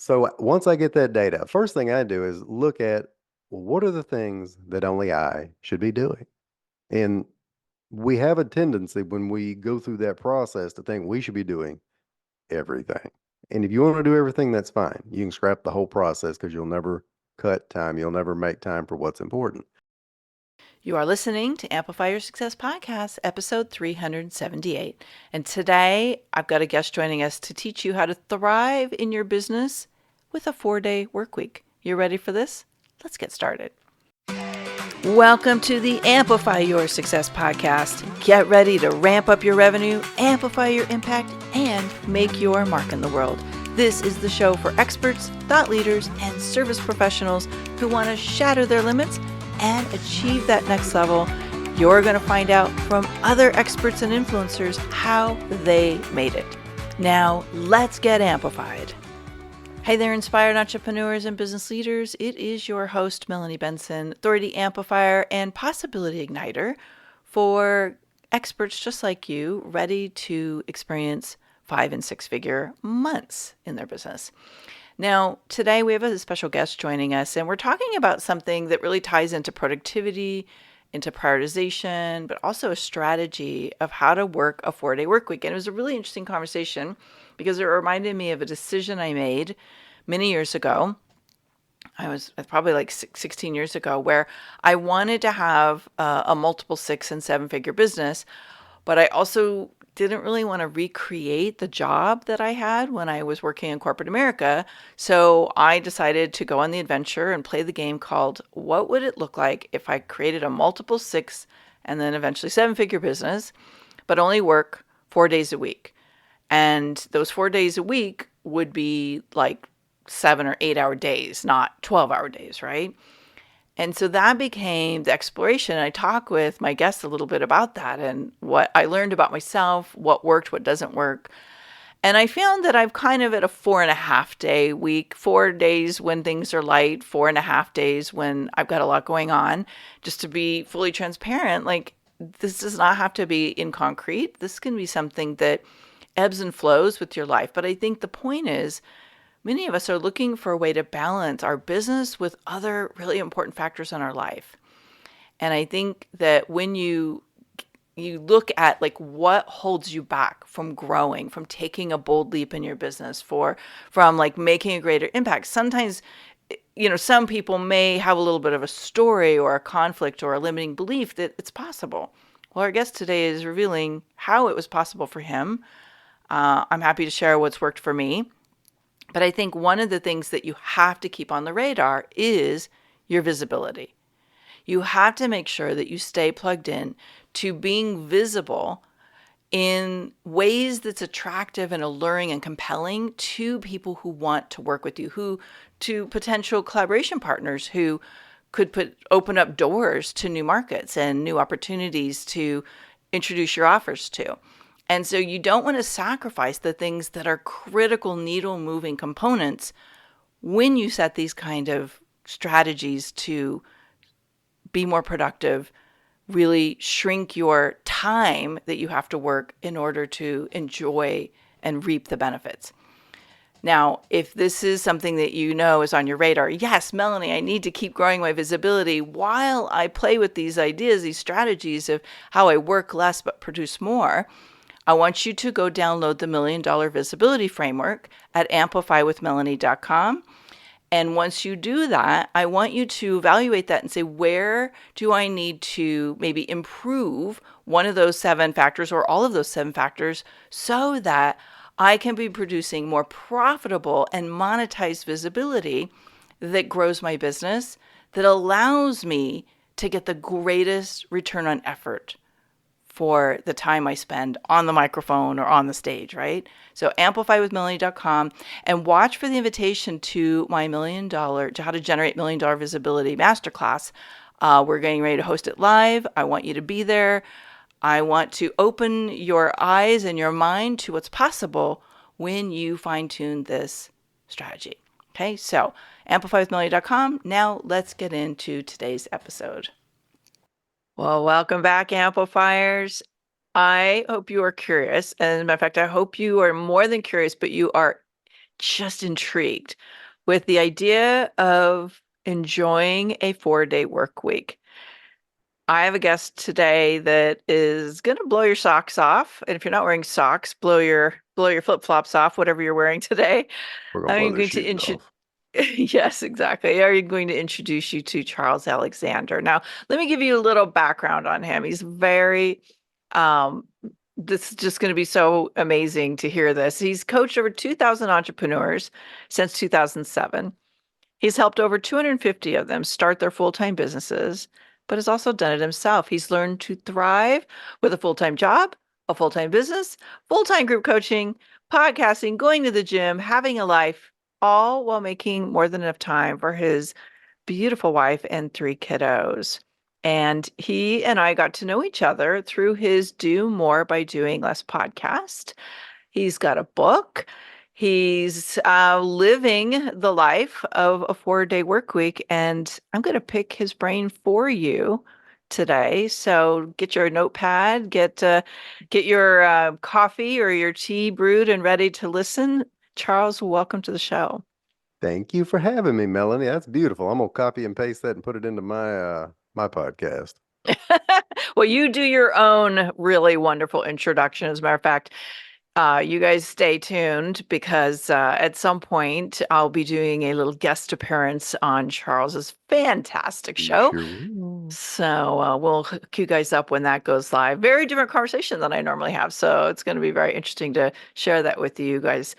So once I get that data, first thing I do is look at what are the things that only I should be doing. And we have a tendency when we go through that process to think we should be doing everything. And if you want to do everything, that's fine. You can scrap the whole process because you'll never cut time. You'll never make time for what's important. You are listening to Amplify Your Success Podcast, episode 378. And today I've got a guest joining us to teach you how to thrive in your business with a 4-day work week. You ready for this? Let's get started. Welcome to the Amplify Your Success Podcast. Get ready to ramp up your revenue, amplify your impact, and make your mark in the world. This is the show for experts, thought leaders, and service professionals who want to shatter their limits and achieve that next level. You're going to find out from other experts and influencers how they made it. Now, let's get amplified. Hey there, inspired entrepreneurs and business leaders. It is your host, Melanie Benson, authority amplifier and possibility igniter for experts just like you, ready to experience 5- and 6-figure months in their business. Now, today we have a special guest joining us, and we're talking about something that really ties into productivity, into prioritization, but also a strategy of how to work a 4-day work week. And it was a really interesting conversation because it reminded me of a decision I made many years ago. I was probably like 16 years ago, where I wanted to have a multiple 6- and 7-figure business, but I also didn't really want to recreate the job that I had when I was working in corporate America. So I decided to go on the adventure and play the game called, what would it look like if I created a multiple 6 and then eventually 7-figure business, but only work 4 days a week. And those 4 days a week would be like 7 or 8 hour days, not 12-hour days, right? And so that became the exploration. I talk with my guests a little bit about that and what I learned about myself, what worked, what doesn't work. And I found that I'm kind of at a 4.5-day week, 4 days when things are light, 4.5 days when I've got a lot going on. Just to be fully transparent, like, this does not have to be in concrete. This can be something that ebbs and flows with your life. But I think the point is, many of us are looking for a way to balance our business with other really important factors in our life. And I think that when you look at like what holds you back from growing, from taking a bold leap in your business, from like making a greater impact, sometimes, some people may have a little bit of a story or a conflict or a limiting belief that it's possible. Well, our guest today is revealing how it was possible for him. I'm happy to share what's worked for me. But I think one of the things that you have to keep on the radar is your visibility. You have to make sure that you stay plugged in to being visible in ways that's attractive and alluring and compelling to people who want to work with you, to potential collaboration partners who could open up doors to new markets and new opportunities to introduce your offers to. And so you don't want to sacrifice the things that are critical needle-moving components when you set these kind of strategies to be more productive, really shrink your time that you have to work in order to enjoy and reap the benefits. Now, if this is something that you know is on your radar, yes, Melanie, I need to keep growing my visibility while I play with these ideas, these strategies of how I work less but produce more. I want you to go download the $1 Million Visibility Framework at amplifywithmelanie.com. And once you do that, I want you to evaluate that and say, where do I need to maybe improve one of those 7 factors or all of those 7 factors so that I can be producing more profitable and monetized visibility that grows my business, that allows me to get the greatest return on effort for the time I spend on the microphone or on the stage, right? So amplifywithmelanie.com and watch for the invitation to my to how to generate $1 million visibility masterclass. We're getting ready to host it live. I want you to be there. I want to open your eyes and your mind to what's possible when you fine tune this strategy. Okay, so amplifywithmelanie.com. Now let's get into today's episode. Well, welcome back, amplifiers. I hope you are curious. And as a matter of fact, I hope you are more than curious, but you are just intrigued with the idea of enjoying a 4-day work week. I have a guest today that is going to blow your socks off. And if you're not wearing socks, blow your flip-flops off, whatever you're wearing today. We're gonna blow I'm their going to shoes introduce off. Yes, exactly. Are you going to introduce you to Charles Alexander? Now, let me give you a little background on him. He's very, um, this is just going to be so amazing to hear this. He's coached over 2,000 entrepreneurs since 2007. He's helped over 250 of them start their full-time businesses, but has also done it himself. He's learned to thrive with a full-time job, a full-time business, full-time group coaching, podcasting, going to the gym, having a life, all while making more than enough time for his beautiful wife and 3 kiddos. And he and I got to know each other through his Do More by Doing Less podcast. He's got a book. He's living the life of a 4-day work week, and I'm going to pick his brain for you today. So get your notepad, get your coffee or your tea brewed and ready to listen. Charles, welcome to the show. Thank you for having me, Melanie. That's beautiful. I'm gonna copy and paste that and put it into my podcast. Well, you do your own really wonderful introduction. As a matter of fact, you guys stay tuned because at some point I'll be doing a little guest appearance on Charles's fantastic You show. sure will. So we'll hook you guys up when that goes live. Very different conversation than I normally have. So it's going to be very interesting to share that with you guys.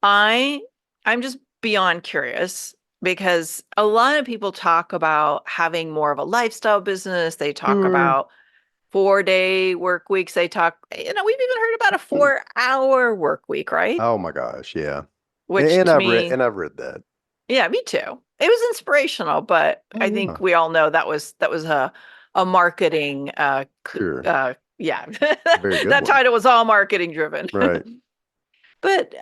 I I'm just beyond curious because a lot of people talk about having more of a lifestyle business. They talk Hmm. about 4-day work weeks. We've even heard about a 4-hour work week, right? Oh my gosh, yeah. Which And to I've read me, and I've read that. yeah, me too. It was inspirational, but Oh I yeah, think we all know that was a marketing sure. yeah. Very good That one. title was all marketing driven. Right. But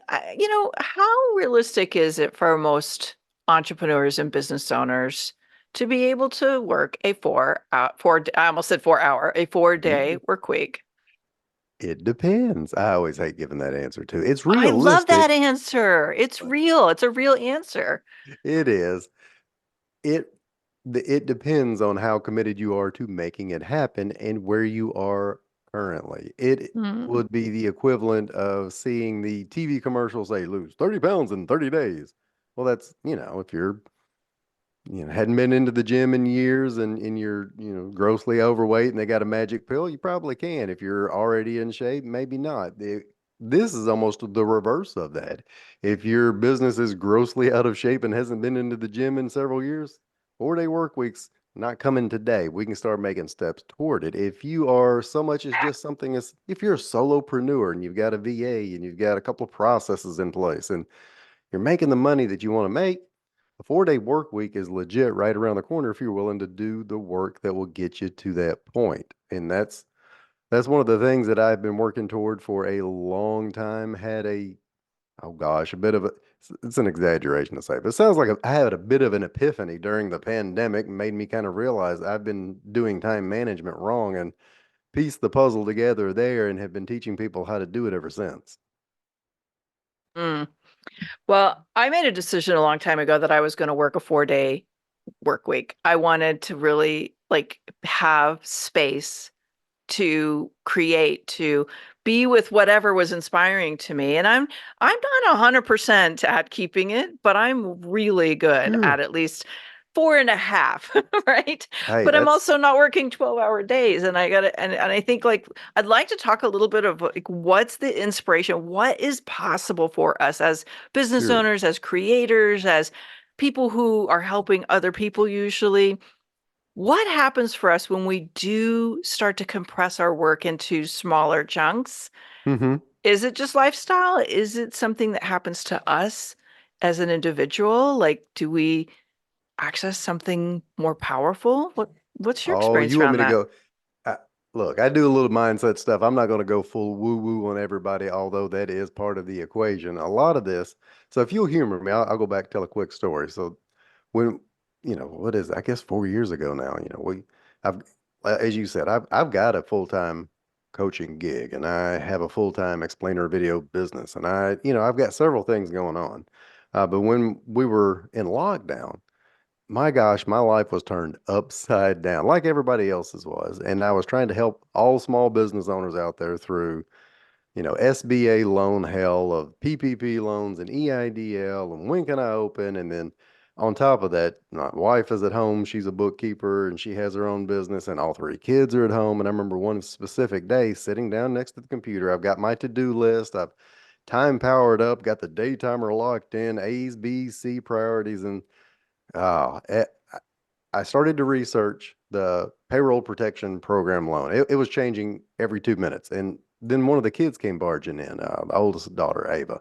how realistic is it for most entrepreneurs and business owners to be able to work a I almost said 4 hour, a 4-day Mhm. work week? It depends. I always hate giving that answer too. It's I love that realistic, answer. It's but real. It's a real answer. it is. It it depends on how committed you are to making it happen and where you are currently. It Mm. would be the equivalent of seeing the TV commercial say lose 30 pounds in 30 days. Well, that's, if you're hadn't been into the gym in years and you're, grossly overweight and they got a magic pill, you probably can. If you're already in shape, maybe not. This is almost the reverse of that. If your business is grossly out of shape and hasn't been into the gym in several years, 4-day work weeks not coming today. We can start making steps toward it. If you are so much as just something as if you're a solopreneur and you've got a VA and you've got a couple of processes in place and you're making the money that you want to make, a 4-day work week is legit right around the corner if you're willing to do the work that will get you to that point. And that's one of the things that I've been working toward for a long time. Had a oh gosh, a bit of a it's an exaggeration to say, but it sounds like I had a bit of an epiphany during the pandemic and made me kind of realize I've been doing time management wrong and pieced the puzzle together there and have been teaching people how to do it ever since. Mm. Well, I made a decision a long time ago that I was going to work a 4-day work week. I wanted to really like have space to create, to be with whatever was inspiring to me. And I'm not 100% at keeping it, but I'm really good Sure. at least 4.5, right? Hey, But I'm that's also not working 12-hour days. And and I think like I'd like to talk a little bit of like what's the inspiration? What is possible for us as business sure. owners, as creators, as people who are helping other people usually? What happens for us when we do start to compress our work into smaller chunks? Hmm. Is it just lifestyle? Is it something that happens to us as an individual? Like, do we access something more powerful? What's your Oh, experience you want around me to that? go? Look, I do a little mindset stuff. I'm not going to go full woo woo on everybody, although that is part of the equation. A lot of this. So if you'll humor me, I'll go back and tell a quick story. So when, what is it? I guess 4 years ago now, I've, as you said, I've got a full time coaching gig and I have a full-time explainer video business and I've got several things going on. But when we were in lockdown, my gosh, my life was turned upside down like everybody else's was. And I was trying to help all small business owners out there through SBA loan hell of PPP loans and EIDL and when can I open? And then on top of that, my wife is at home. She's a bookkeeper and she has her own business and all three kids are at home. And I remember one specific day sitting down next to the computer. I've got my to-do list. I've time powered up, got the day timer locked in, A's, B's, C priorities. And oh, I started to research the payroll protection program loan. It was changing every 2 minutes. And then one of the kids came barging in, the oldest daughter, Ava.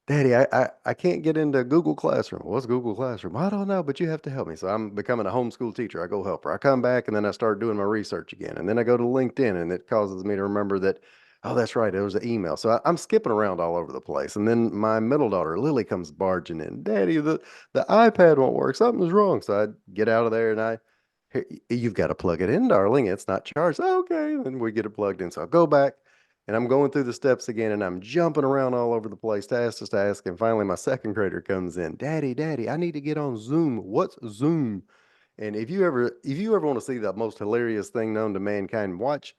Daddy, I can't get into Google Classroom. What's Google Classroom? I don't know, but you have to help me. So I'm becoming a homeschool teacher. I go help her. I come back and then I start doing my research again. And then I go to LinkedIn and it causes me to remember that, oh, that's right. There was an email. So I'm skipping around all over the place. And then my middle daughter, Lily, comes barging in. Daddy, the iPad won't work. Something's wrong. So I get out of there and "Here, you've got to plug it in, darling. It's not charged." Okay. And then we get it plugged in. So I go back. And I'm going through the steps again and I'm jumping around all over the place, task to task. And finally, my second grader comes in. Daddy, I need to get on Zoom. What's Zoom? And if you ever want to see the most hilarious thing known to mankind, watch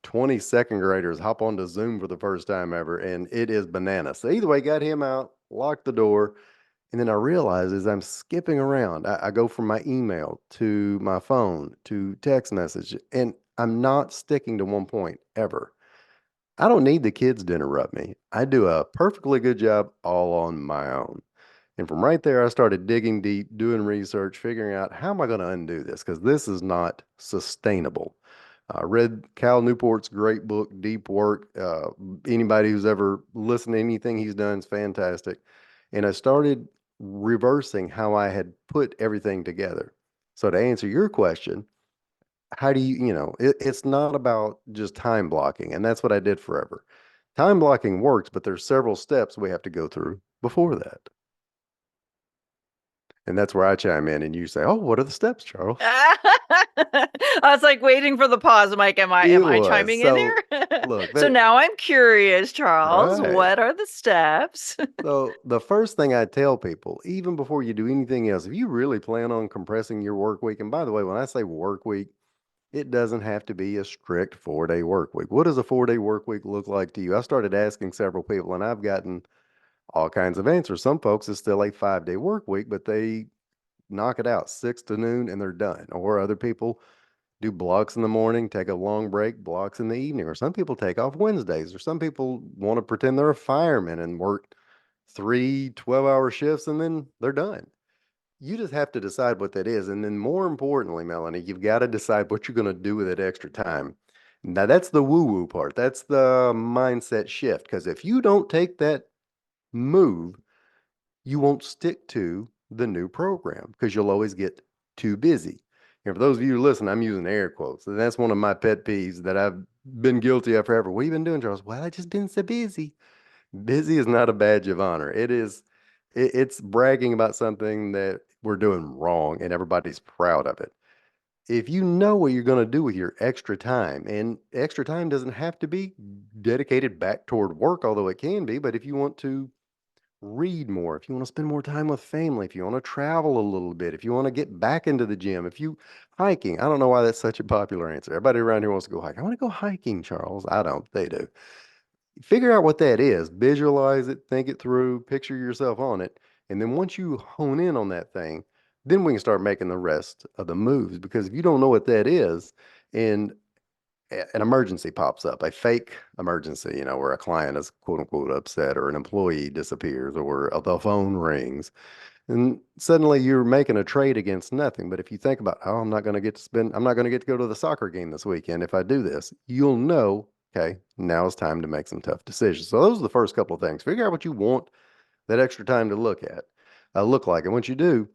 20 second graders hop onto Zoom for the first time ever. And it is bananas. So either way, got him out, locked the door. And then I realize as I'm skipping around, I go from my email to my phone to text message, and I'm not sticking to one point ever. I don't need the kids to interrupt me. I do a perfectly good job all on my own. And from right there, I started digging deep, doing research, figuring out how am I going to undo this? Because this is not sustainable. I read Cal Newport's great book, Deep Work. Anybody who's ever listened to anything he's done is fantastic. And I started reversing how I had put everything together. So to answer your question, how do it's not about just time blocking. And that's what I did forever. Time blocking works, but there's several steps we have to go through before that. And that's where I chime in and you say, "Oh, what are the steps, Charles?" I was like waiting for the pause. I'm like, am I It am I was. chiming in here? So look, So now I'm curious, Charles. right. What are the steps? So the first thing I tell people, even before you do anything else, if you really plan on compressing your work week, and by the way, when I say work week, it doesn't have to be a strict 4-day work week. What does a 4-day work week look like to you? I started asking several people and I've gotten all kinds of answers. Some folks, it's still a 5-day work week, but they knock it out 6 to noon and they're done. Or other people do blocks in the morning, take a long break, blocks in the evening. Or some people take off Wednesdays. Or some people want to pretend they're a fireman and work 3 12-hour shifts and then they're done. You just have to decide what that is. And then more importantly, Melanie, you've got to decide what you're going to do with that extra time. Now, that's the woo woo part. That's the mindset shift. Because if you don't take that move, you won't stick to the new program because you'll always get too busy. And for those of you who listen, I'm using air quotes. And that's one of my pet peeves that I've been guilty of forever. What have you been doing, Charles? Well, I just been so busy. Busy is not a badge of honor. It's bragging about something that we're doing wrong and everybody's proud of it. If you know what you're going to do with your extra time, and extra time doesn't have to be dedicated back toward work, although it can be, but if you want to read more, if you want to spend more time with family, if you want to travel a little bit, if you want to get back into the gym, if you hiking, I don't know why that's such a popular answer. Everybody around here wants to go hiking. I want to go hiking, Charles. I don't. They do. Figure out what that is, visualize it, think it through, picture yourself on it. And then once you hone in on that thing, then we can start making the rest of the moves. Because if you don't know what that is, and an emergency pops up, a fake emergency, where a client is quote unquote upset or an employee disappears or the phone rings, and suddenly you're making a trade against nothing. But if you think about, oh, I'm not going to get to go to the soccer game this weekend if I do this, you'll know, okay, now it's time to make some tough decisions. So those are the first couple of things. Figure out what you want that extra time to look like. And once you do,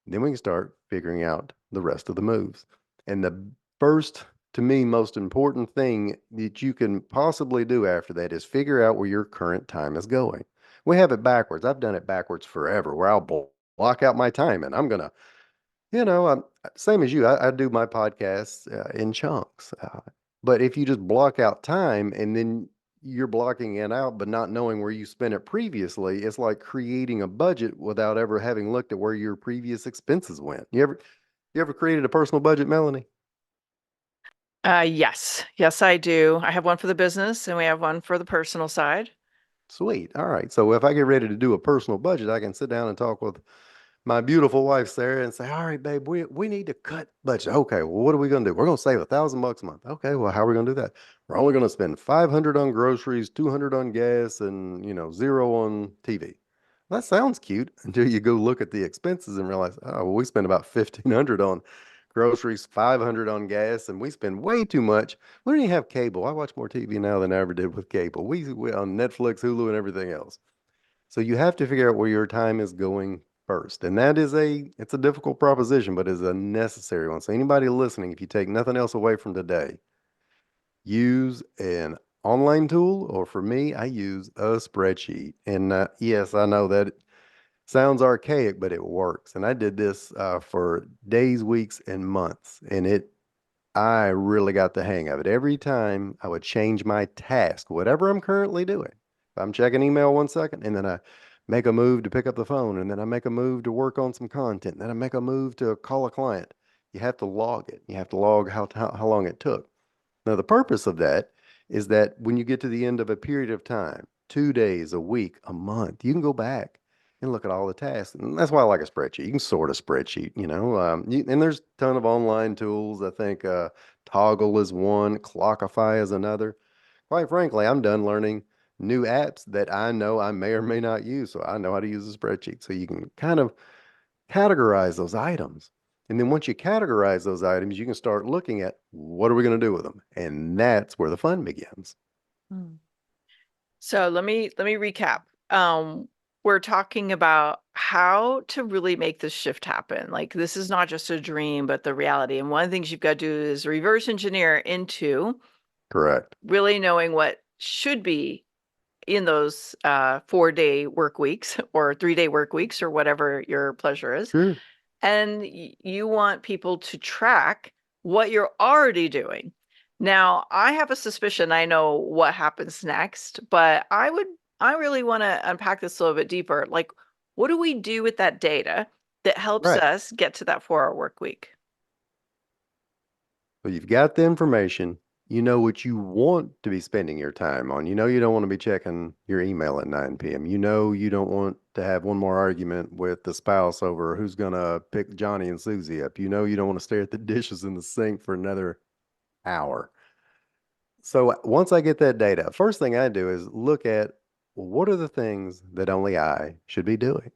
then we can start figuring out the rest of the moves. And the first, to me, most important thing that you can possibly do after that is figure out where your current time is going. We have it backwards. I've done it backwards forever, where I'll block out my time and I'm gonna, I'm same as you. I do my podcasts in chunks. But if you just block out time and then you're blocking it out, but not knowing where you spent it previously, it's like creating a budget without ever having looked at where your previous expenses went. You ever created a personal budget, Melanie? Yes. Yes, I do. I have one for the business and we have one for the personal side. Sweet. All right. So if I get ready to do a personal budget, I can sit down and talk with my beautiful wife Sarah and say, "All right, babe, we need to cut budget. Okay, well, what are we gonna do? We're gonna save $1,000 a month. Okay, well, how are we gonna do that? We're only gonna spend 500 on groceries, 200 on gas, and zero on TV. That sounds cute until you go look at the expenses and realize, oh, well, we spend about 1,500 on groceries, 500 on gas, and we spend way too much. We don't even have cable. I watch more TV now than I ever did with cable. We on Netflix, Hulu, and everything else. So you have to figure out where your time is going first. And that is it's a difficult proposition, but it's a necessary one. So anybody listening, if you take nothing else away from today, use an online tool, or for me, I use a spreadsheet. And yes, I know that sounds archaic, but it works. And I did this for days, weeks, and months. I really got the hang of it. Every time I would change my task, whatever I'm currently doing. If I'm checking email 1 second and then I make a move to pick up the phone and then I make a move to work on some content, and then I make a move to call a client. You have to log it. You have to log how long it took. Now, the purpose of that is that when you get to the end of a period of time, 2 days, a week, a month, you can go back and look at all the tasks. And that's why I like a spreadsheet. You can sort a spreadsheet, and there's a ton of online tools. I think Toggle is one, Clockify is another. Quite frankly, I'm done learning new apps that I know I may or may not use. So I know how to use a spreadsheet. So you can kind of categorize those items. And then once you categorize those items, you can start looking at what are we going to do with them? And that's where the fun begins. Hmm. So let me recap. We're talking about how to really make this shift happen. Like this is not just a dream, but the reality. And one of the things you've got to do is reverse engineer into Correct. really knowing what should be in those 4-day work weeks or 3-day work weeks or whatever your pleasure is. Sure. And you want people to track what you're already doing. Now, I have a suspicion I know what happens next, but I really want to unpack this a little bit deeper. Like, what do we do with that data that helps Right. us get to that 4-hour work week? So you've got the information. You know what you want to be spending your time on. You know you don't want to be checking your email at 9 p.m. You know you don't want to have one more argument with the spouse over who's going to pick Johnny and Susie up. You know you don't want to stare at the dishes in the sink for another hour. So once I get that data, first thing I do is look at, well, what are the things that only I should be doing?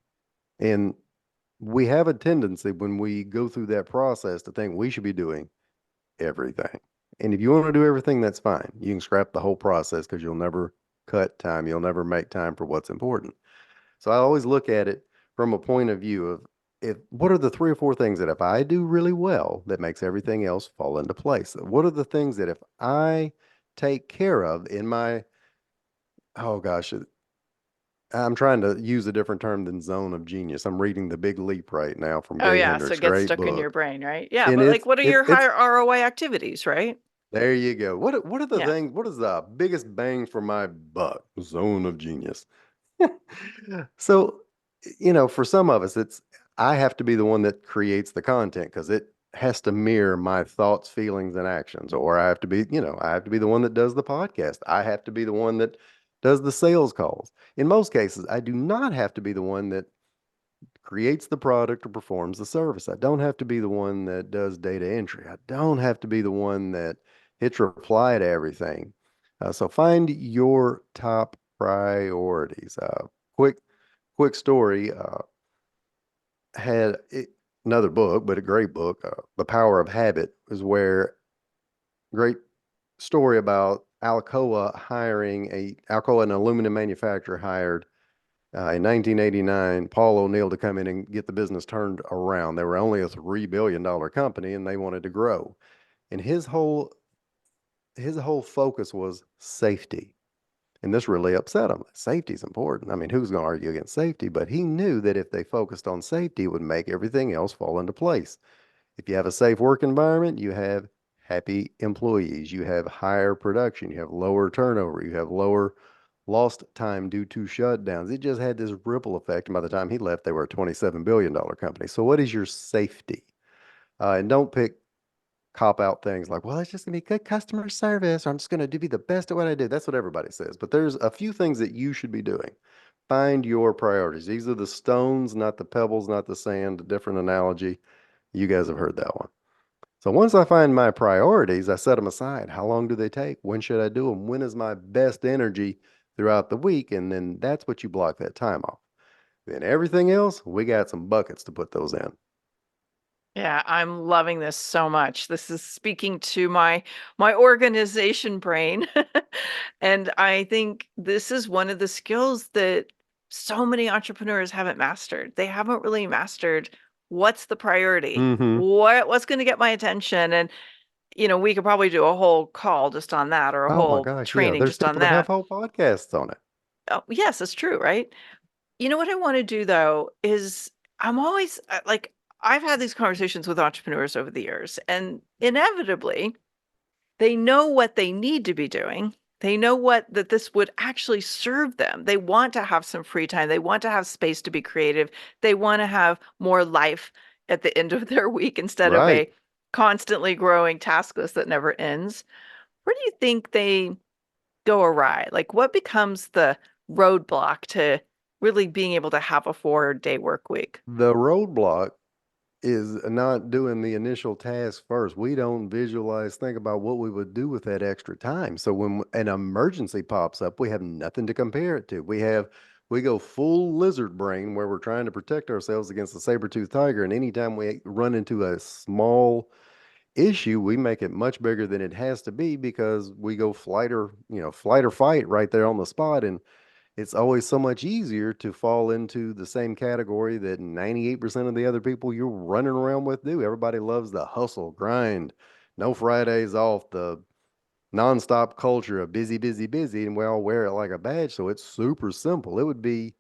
And we have a tendency when we go through that process to think we should be doing everything. And if you want to do everything, that's fine. You can scrap the whole process because you'll never cut time. You'll never make time for what's important. So I always look at it from a point of view of, what are the 3 or 4 things that if I do really well, that makes everything else fall into place? What are the things that if I take care of in my, oh gosh, I'm trying to use a different term than zone of genius. I'm reading The Big Leap right now from Oh Gay yeah, so Hendricks. it gets Great stuck in your book. brain, right? Yeah, And but like what are your it's higher ROI activities, right? there you go. What are the Yeah. things? What is the biggest bang for my buck? Zone of genius. So, for some of us, I have to be the one that creates the content because it has to mirror my thoughts, feelings, and actions. Or I have to be the one that does the podcast. I have to be the one that does the sales calls. In most cases, I do not have to be the one that creates the product or performs the service. I don't have to be the one that does data entry. I don't have to be the one that hits reply to everything. So find your top priorities. Quick, quick story. Had it, Another book, but a great book. The Power of Habit is where great story about Alcoa, an aluminum manufacturer, hired in 1989, Paul O'Neill to come in and get the business turned around. They were only a $3 billion company and they wanted to grow. And his whole focus was safety. And this really upset him. Safety is important. I mean, who's going to argue against safety? But he knew that if they focused on safety, it would make everything else fall into place. If you have a safe work environment, you have happy employees, you have higher production, you have lower turnover, you have lower lost time due to shutdowns. It just had this ripple effect. And by the time he left, they were a $27 billion company. So, what is your safety? And don't pick cop out things like, well, it's just gonna be good customer service, or I'm just gonna be the best at what I do. That's what everybody says. But there's a few things that you should be doing. Find your priorities. These are the stones, not the pebbles, not the sand. A different analogy. You guys have heard that one. So once I find my priorities, I set them aside. How long do they take? When should I do them? When is my best energy throughout the week? And then that's what you block that time off. Then everything else, we got some buckets to put those in. Yeah, I'm loving this so much. This is speaking to my organization brain. And I think this is one of the skills that so many entrepreneurs haven't mastered. They haven't really mastered what's the priority? Mm-hmm. What's going to get my attention? And we could probably do a whole call just on that or a Oh my whole gosh, yeah. training There's just on people that have that. whole podcasts on it. Oh, yes, that's true, right? You know what I want to do though is I'm always like I've had these conversations with entrepreneurs over the years, and inevitably they know what they need to be doing. They know what that this would actually serve them. They want to have some free time. They want to have space to be creative. They want to have more life at the end of their week instead of Right. a constantly growing task list that never ends. Where do you think they go awry? Like, what becomes the roadblock to really being able to have a 4-day work week? The roadblock is not doing the initial task first. We don't visualize, think about what we would do with that extra time. So when an emergency pops up, we have nothing to compare it to. We go full lizard brain where we're trying to protect ourselves against the saber-toothed tiger. And anytime we run into a small issue, we make it much bigger than it has to be because we go flight or fight right there on the spot. And it's always so much easier to fall into the same category that 98% of the other people you're running around with do. Everybody loves the hustle, grind, no Fridays off, the nonstop culture of busy, busy, busy, and we all wear it like a badge. So it's super simple. It would be,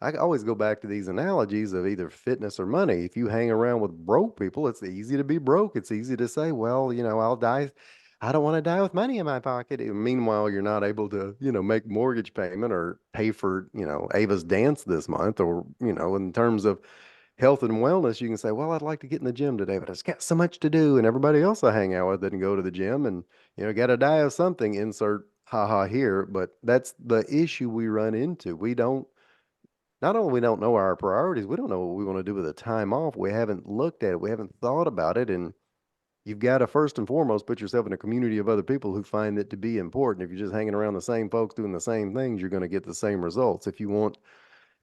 I always go back to these analogies of either fitness or money. If you hang around with broke people, it's easy to be broke. It's easy to say, well, I'll die. I don't want to die with money in my pocket. And meanwhile, you're not able to, make mortgage payment or pay for, Ava's dance this month, or, in terms of health and wellness, you can say, well, I'd like to get in the gym today, but it's got so much to do. And everybody else I hang out with didn't go to the gym and, got to die of something, insert haha here. But that's the issue we run into. Not only we don't know our priorities, we don't know what we want to do with the time off. We haven't looked at it. We haven't thought about it. And you've got to first and foremost put yourself in a community of other people who find it to be important. If you're just hanging around the same folks doing the same things, you're going to get the same results. If you want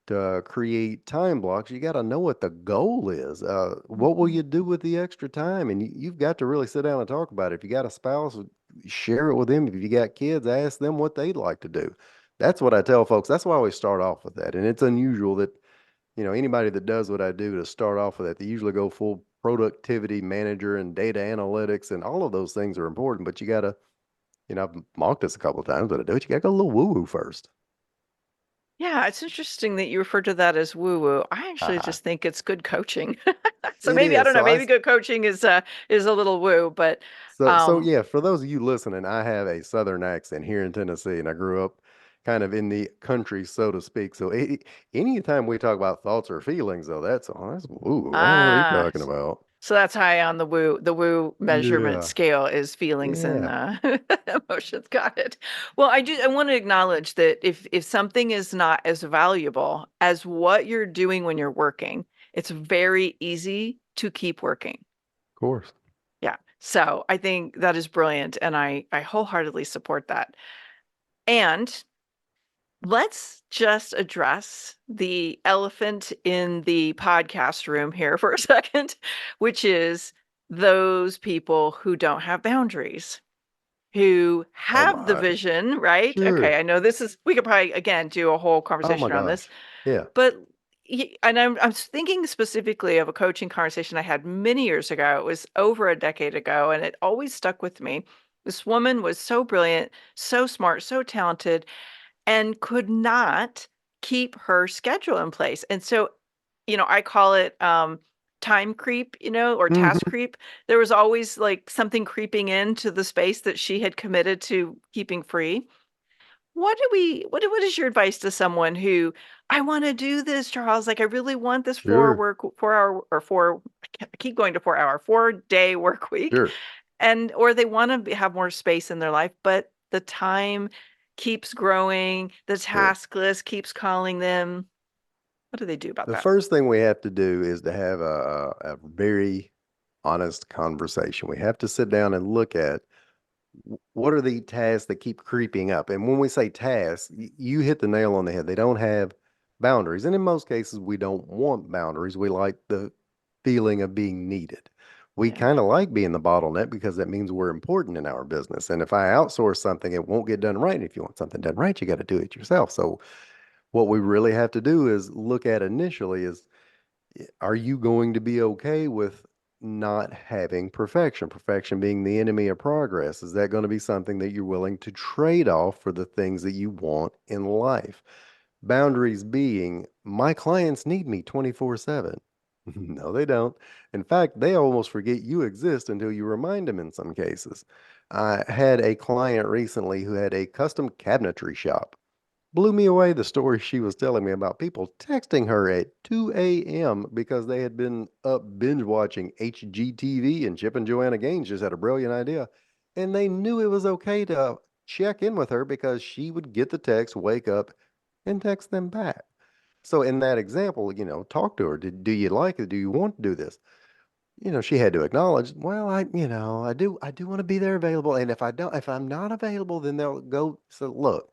to create time blocks, you got to know what the goal is. What will Mhm. you do with the extra time? And you've got to really sit down and talk about it. If you got a spouse, share it with them. If you got kids, ask them what they'd like to do. That's what I tell folks. That's why I always start off with that. And it's unusual that, anybody that does what I do to start off with that, they usually go full productivity manager and data analytics, and all of those things are important. But you got to, I've mocked this a couple of times, but I do it. You got to go a little woo woo first. Yeah, it's interesting that you refer to that as woo-woo. I actually Uh-huh. just think it's good coaching. So It maybe I is. don't know, maybe good coaching is a little woo, but So um yeah, for those of you listening, I have a Southern accent here in Tennessee, and I grew up kind of in the country, so to speak. So anytime we talk about thoughts or feelings, though, that's ooh, what are you ah talking about? so that's high on the woo measurement Yeah, scale is feelings and yeah, emotions. Got it. Well, I want to acknowledge that if something is not as valuable as what you're doing when you're working, it's very easy to keep working. of course. Yeah. So I think that is brilliant, and I wholeheartedly support that. And let's just address the elephant in the podcast room here for a second, which is those people who don't have boundaries, who Oh have the my, vision, right? Okay, sure. I know we could probably again do a whole Oh my conversation on this, gosh. Yeah, but and I'm thinking specifically of a coaching conversation I had many years ago. It was over a decade ago, and it always stuck with me. This woman was so brilliant, so smart, so talented, and could not keep her schedule in place. And so, I call it time creep, or task Mhm. creep. There was always like something creeping into the space that she had committed to keeping free. What is your advice to someone who, I want to do this, Charles? Like, I really want this Sure, 4 hour or I keep going to 4 hour, 4 day work week. sure, Or they want to have more space in their life, but the time keeps growing. The sure. task list keeps calling them. What do they do about The that? first thing we have to do is to have a very honest conversation. We have to sit down and look at what are the tasks that keep creeping up. And when we say tasks, you hit the nail on the head. They don't have boundaries. And in most cases, we don't want boundaries. We like the feeling of being needed. We Yeah. kind of like being the bottleneck because that means we're important in our business. And if I outsource something, it won't get done right. And if you want something done right, you got to do it yourself. So what we really have to do is look at initially is, are you going to be okay with not having perfection? Perfection being the enemy of progress. Is that going to be something that you're willing to trade off for the things that you want in life? Boundaries being, my clients need me 24/7. No, they don't. In fact, they almost forget you exist until you remind them in some cases. I had a client recently who had a custom cabinetry shop. Blew me away the story she was telling me about people texting her at 2 a.m. because they had been up binge watching HGTV, and Chip and Joanna Gaines just had a brilliant idea. And they knew it was okay to check in with her because she would get the text, wake up, and text them back. So in that example, talk to her. Do you like it? Do you want to do this? She had to acknowledge, well, I do want to be there available. And if I'm not available, then they'll go. So look,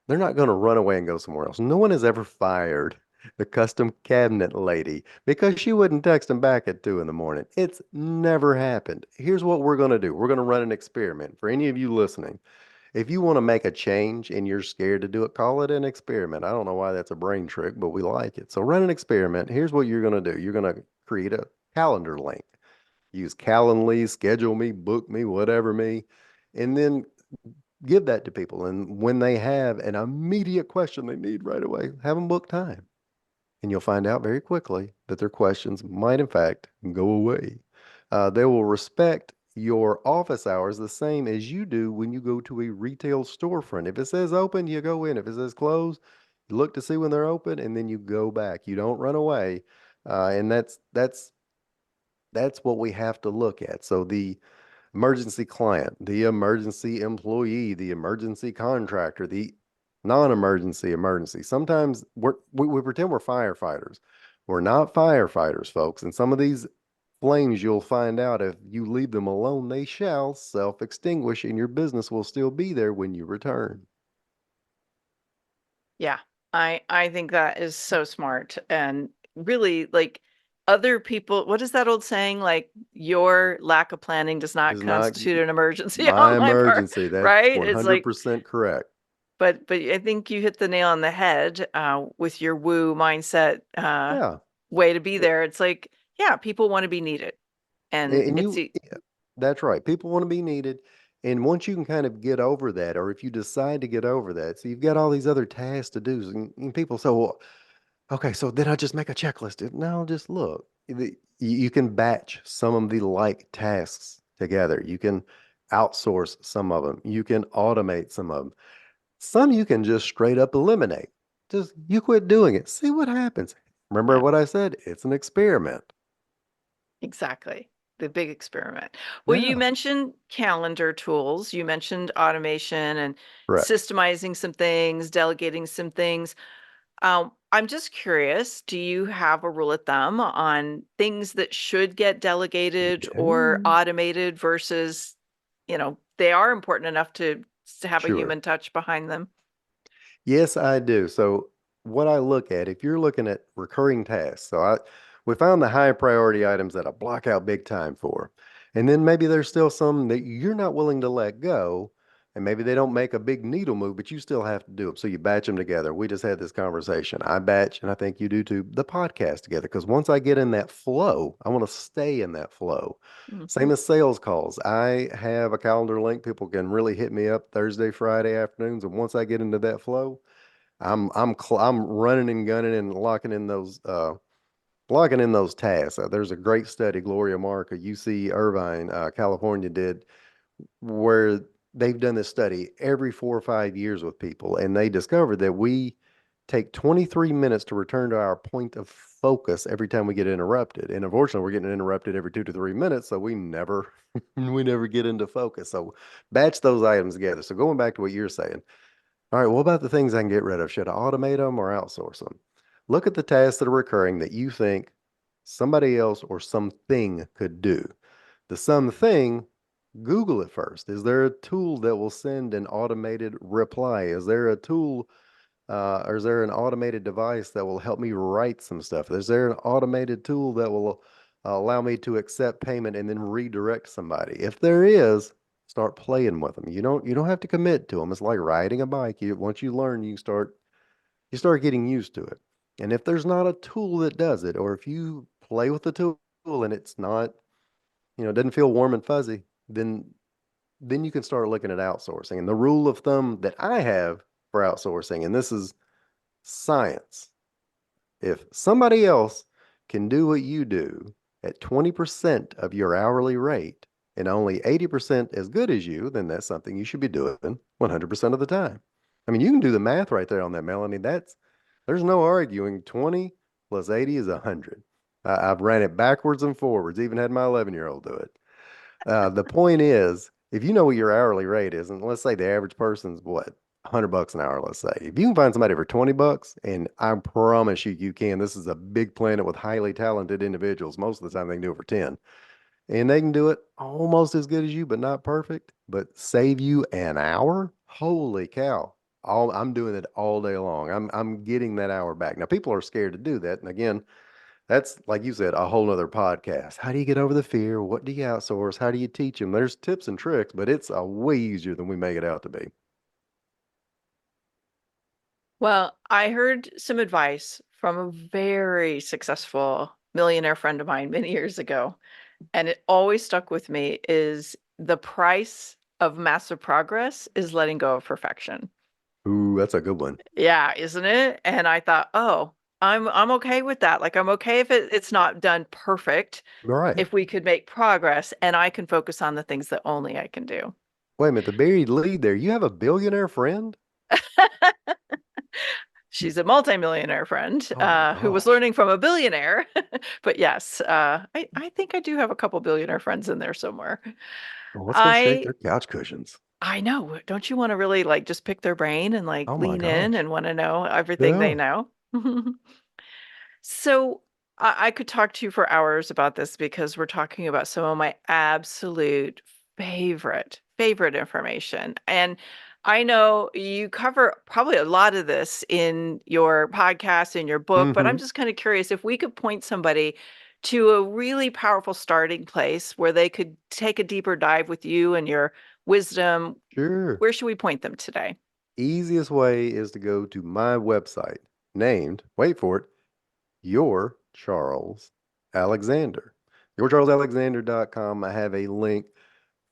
they're not going to run away and go somewhere else. No one has ever fired the custom cabinet lady because she wouldn't text them back at 2 in the morning. It's never happened. Here's what we're going to do. We're going to run an experiment. For any of you listening, if you want to make a change and you're scared to do it, call it an experiment. I don't know why that's a brain trick, but we like it. So run an experiment. Here's what you're going to do. You're going to create a calendar link. Use Calendly, schedule me, book me, whatever me, and then give that to people. And when they have an immediate question they need right away, have them book time. And you'll find out very quickly that their questions might, in fact, go away. They will respect your office hours the same as you do when you go to a retail storefront. If it says open, you go in. If it says close, you look to see when they're open, and then you go back. You don't run away. And that's what we have to look at. So the emergency client, the emergency employee, the emergency contractor, the non-emergency emergency. Sometimes we pretend we're firefighters. We're not firefighters, folks. And some of these flames, you'll find out if you leave them alone, they shall self-extinguish and your business will still be there when you return. Yeah. I think that is so smart, and really, like, other people, what is that old saying? Like, your lack of planning does not Is not constitute an emergency my on my part, emergency. That's right? It's like, 100% correct. but I think you hit the nail on the head, with your woo mindset, Yeah. way to be there. It's like, yeah, people want to be needed, and And it's you, that's right. People want to be needed. And once you can kind of get over that, or if you decide to get over that, so you've got all these other tasks to do. And people say, well, okay, so then I just make a checklist. No, just look. You can batch some of the like tasks together. You can outsource some of them. You can automate some of them. Some you can just straight up eliminate. Just you quit doing it. See what happens. Remember yeah, what I said? It's an experiment. exactly. The big experiment. Well, you Yeah, mentioned calendar tools, you mentioned automation and correct. systemizing some things, delegating some things. I'm just curious, do you have a rule of thumb on things that should get delegated or Yeah, automated versus, they are important enough to have a sure. human touch behind them? Yes, I do. So what I look at, if you're looking at recurring tasks, we found the high priority items that I block out big time for. And then maybe there's still some that you're not willing to let go. And maybe they don't make a big needle move, but you still have to do them. So you batch them together. We just had this conversation. I batch, and I think you do too, the podcast together. Because once I get in that flow, I want to stay in that flow. Mhm. Same as sales calls. I have a calendar link. People can really hit me up Thursday, Friday afternoons. And once I get into that flow, I'm running and gunning and locking in those locking in those tasks. There's a great study, Gloria Mark of UC Irvine, California, did where they've done this study every 4 or 5 years with people, and they discovered that we take 23 minutes to return to our point of focus every time we get interrupted. And unfortunately, we're getting interrupted every 2 to 3 minutes, so we never we never get into focus. So batch those items together. So going back to what you're saying, all right, what about the things I can get rid of? Should I automate them or outsource them? Look at the tasks that are recurring that you think somebody else or something could do. The something, Google it first. Is there a tool that will send an automated reply? Is there a tool or is there an automated device that will help me write some stuff? Is there an automated tool that will allow me to accept payment and then redirect somebody? If there is, start playing with them. You don't have to commit to them. It's like riding a bike. Once you learn, you start getting used to it. And if there's not a tool that does it, or if you play with the tool and it's not, doesn't feel warm and fuzzy, then you can start looking at outsourcing. And the rule of thumb that I have for outsourcing, and this is science. If somebody else can do what you do at 20% of your hourly rate and only 80% as good as you, then that's something you should be doing 100% of the time. I mean, you can do the math right there on that, Melanie. There's no arguing. 20 plus 80 is 100. I've ran it backwards and forwards, even had my 11-year-old do it. The point is, if you know what your hourly rate is, and let's say the average person's what, $100 an hour, let's say. If you can find somebody for $20, and I promise you can, this is a big planet with highly talented individuals. Most of the time they can do it for 10. And they can do it almost as good as you, but not perfect, but save you an hour. Holy cow. I'm doing it all day long. I'm getting that hour back. Now people are scared to do that. And again, that's like you said, a whole nother podcast. How do you get over the fear? What do you outsource? How do you teach them? There's tips and tricks, but it's a way easier than we make it out to be. Well, I heard some advice from a very successful millionaire friend of mine many years ago, and it always stuck with me is the price of massive progress is letting go of perfection. Ooh, that's a good one. Yeah, isn't it? And I thought, "Oh, I'm okay with that. Like, I'm okay if it's not done perfect, All right. if we could make progress and I can focus on the things that only I can do." Wait a minute. The buried lead there. You have a billionaire friend? She's a multimillionaire friend, Oh my who was gosh. learning from a billionaire. But yes, I think I do have a couple billionaire friends in there somewhere. Well, let's go shake I their couch cushions. I know. Don't you wanna really, like, just pick their brain and, like, Oh my lean in gosh. and wanna know everything they Yeah. know? So I could talk to you for hours about this because we're talking about some of my absolute favorite information. And I know you cover probably a lot of this in your podcast, in your book, but I'm Mm-hmm. just kind of curious if we could point somebody to a really powerful starting place where they could take a deeper dive with you and your wisdom. Sure. Where should we point them today? Easiest way is to go to my website named, wait for it, Your Charles Alexander. YourCharlesAlexander.com. I have a link,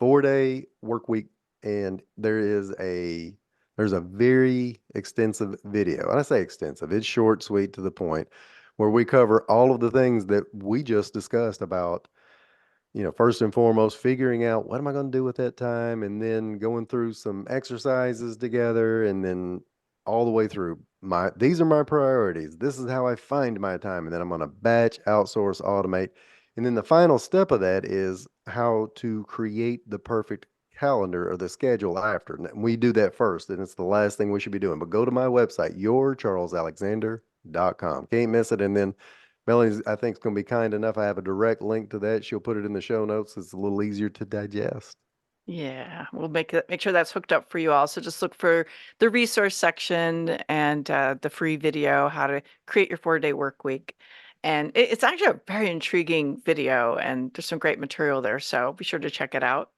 4-day work week, and there's a very extensive video. And I say extensive, it's short, sweet, to the point, where we cover all of the things that we just discussed about, first and foremost, figuring out what am I going to do with that time, and then going through some exercises together, and then all the way through these are my priorities. This is how I find my time. And then I'm going to batch, outsource, automate. And then the final step of that is how to create the perfect calendar or the schedule after. And we do that first, and it's the last thing we should be doing. But go to my website, yourcharlesalexander.com. Can't miss it. And then Melanie, I think, is going to be kind enough. I have a direct link to that. She'll put it in the show notes. It's a little easier to digest. Yeah, we'll make sure that's hooked up for you all. So just look for the resource section and the free video, how to create your 4-day work week. And it's actually a very intriguing video, and there's some great material there. So be sure to check it out.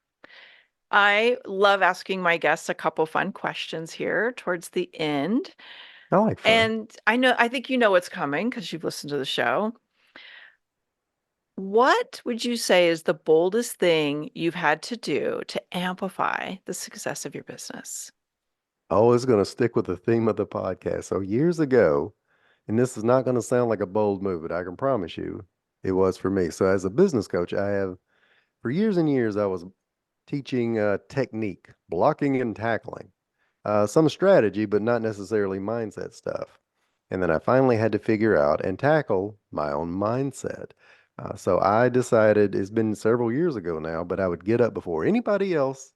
I love asking my guests a couple fun questions here towards the end. I like fun. And I think you know what's coming because you've listened to the show. What would you say is the boldest thing you've had to do to amplify the success of your business? Oh, it's going to stick with the theme of the podcast. So years ago, And this is not going to sound like a bold move, but I can promise you it was for me. So as a business coach, I have for years and years, I was teaching technique, blocking and tackling, some strategy, but not necessarily mindset stuff. And then I finally had to figure out and tackle my own mindset. So I decided, it's been several years ago now, but I would get up before anybody else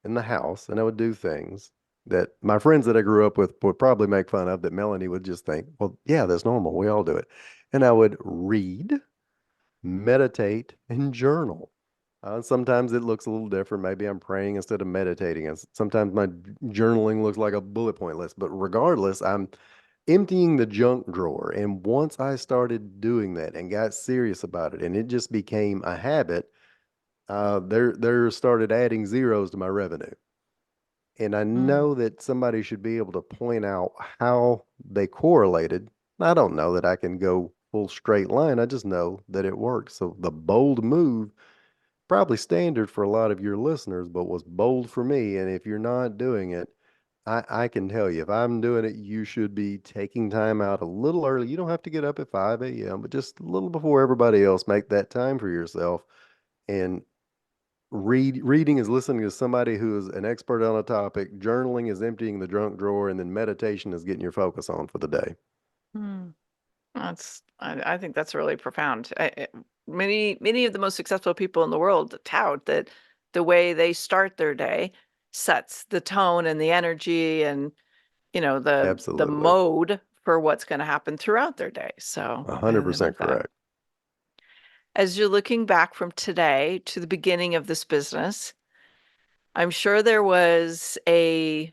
in the house and I would do things that my friends that I grew up with would probably make fun of, that Melanie would just think, well, yeah, that's normal. We all do it. And I would read, meditate, and journal. Sometimes it looks a little different. Maybe I'm praying instead of meditating. And sometimes my journaling looks like a bullet point list. But regardless, I'm emptying the junk drawer. And once I started doing that and got serious about it, and it just became a habit, there started adding zeros to my revenue. And I Mm. know that somebody should be able to point out how they correlated. I don't know that I can go full straight line. I just know that it works. So the bold move, probably standard for a lot of your listeners, but was bold for me. And if you're not doing it, I can tell you, if I'm doing it, you should be taking time out a little early. You don't have to get up at 5 a.m., but just a little before everybody else, make that time for yourself. And reading is listening to somebody who is an expert on a topic, journaling is emptying the junk drawer, and then meditation is getting your focus on for the day. Mm. I think that's really profound. Many of the most successful people in the world tout that the way they start their day sets the tone and the energy and the Absolutely. mode for what's going to happen throughout their day. So I really 100% love that. correct. As you're looking back from today to the beginning of this business, I'm sure there was a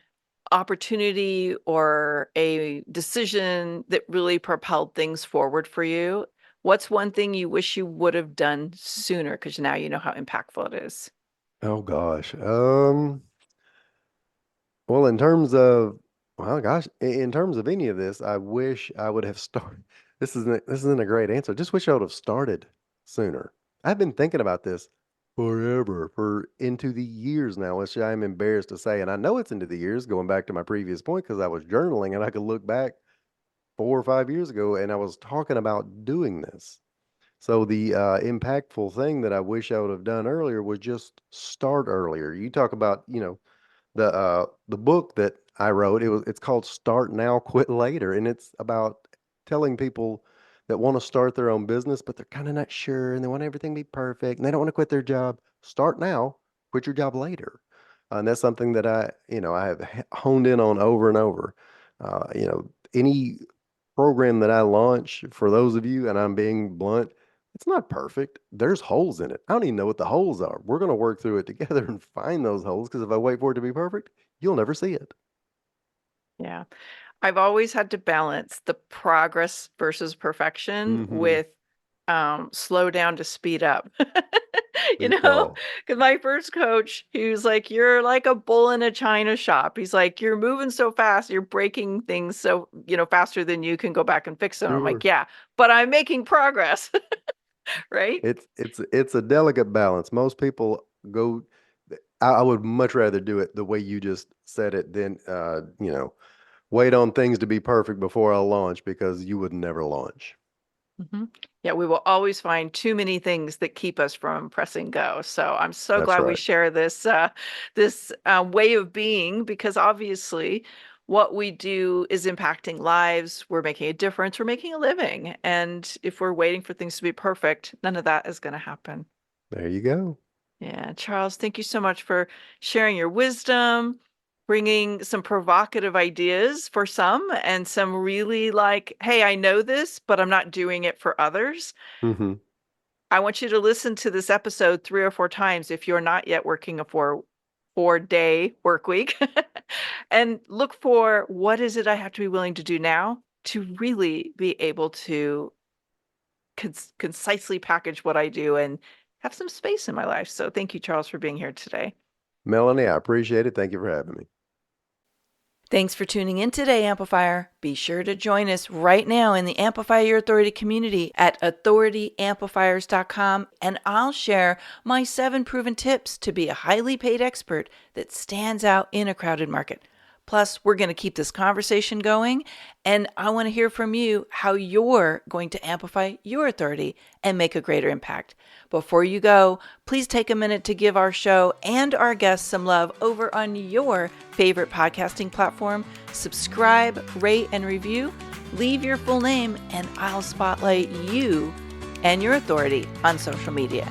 opportunity or a decision that really propelled things forward for you. What's one thing you wish you would have done sooner? Because now you know how impactful it is. Oh gosh. Well, in terms of, well, gosh, in terms of any of this, I wish I would have started. This isn't a great answer. Just wish I would have started sooner. I've been thinking about this forever, for into the years now, which I'm embarrassed to say. And I know it's into the years, going back to my previous point, because I was journaling and I could look back 4 or 5 years ago and I was talking about doing this. So the impactful thing that I wish I would have done earlier was just start earlier. You talk about, the book that I wrote, it's called Start Now, Quit Later, and it's about telling people that want to start their own business, but they're kind of not sure and they want everything to be perfect and they don't want to quit their job. Start now, quit your job later. And that's something that I have honed in on over and over. Any program that I launch, for those of you, and I'm being blunt, it's not perfect. There's holes in it. I don't even know what the holes are. We're going to work through it together and find those holes, because if I wait for it to be perfect, you'll never see it. Yeah. I've always had to balance the progress versus perfection Hmm. with slow down to speed up. Good call. Because my first coach, he was like, "You're like a bull in a china shop." He's like, "You're moving so fast, you're breaking things so, faster than you can go back and fix them." I'm like, Sure. "Yeah, but I'm making progress." Right? It's a delicate balance. Most people go. I would much rather do it the way you just said it than wait on things to be perfect before I launch, because you would never launch. Mhm. Yeah, we will always find too many things that keep us from pressing go. So I'm so That's glad we right. share this way of being, because obviously what we do is impacting lives. We're making a difference. We're making a living. And if we're waiting for things to be perfect, none of that is going to happen. There you go. Yeah, Charles, thank you so much for sharing your wisdom, bringing some provocative ideas for some, and some really like, hey, I know this, but I'm not doing it for others. Hmm. I want you to listen to this episode 3 or 4 times if you're not yet working a 4-day work week, and look for, what is it I have to be willing to do now to really be able to concisely package what I do and have some space in my life. So thank you, Charles, for being here today. Melanie, I appreciate it. Thank you for having me. Thanks for tuning in today, Amplifier. Be sure to join us right now in the Amplify Your Authority community at authorityamplifiers.com, and I'll share my 7 proven tips to be a highly paid expert that stands out in a crowded market. Plus, we're going to keep this conversation going, and I want to hear from you how you're going to amplify your authority and make a greater impact. Before you go, please take a minute to give our show and our guests some love over on your favorite podcasting platform. Subscribe, rate, and review. Leave your full name, and I'll spotlight you and your authority on social media.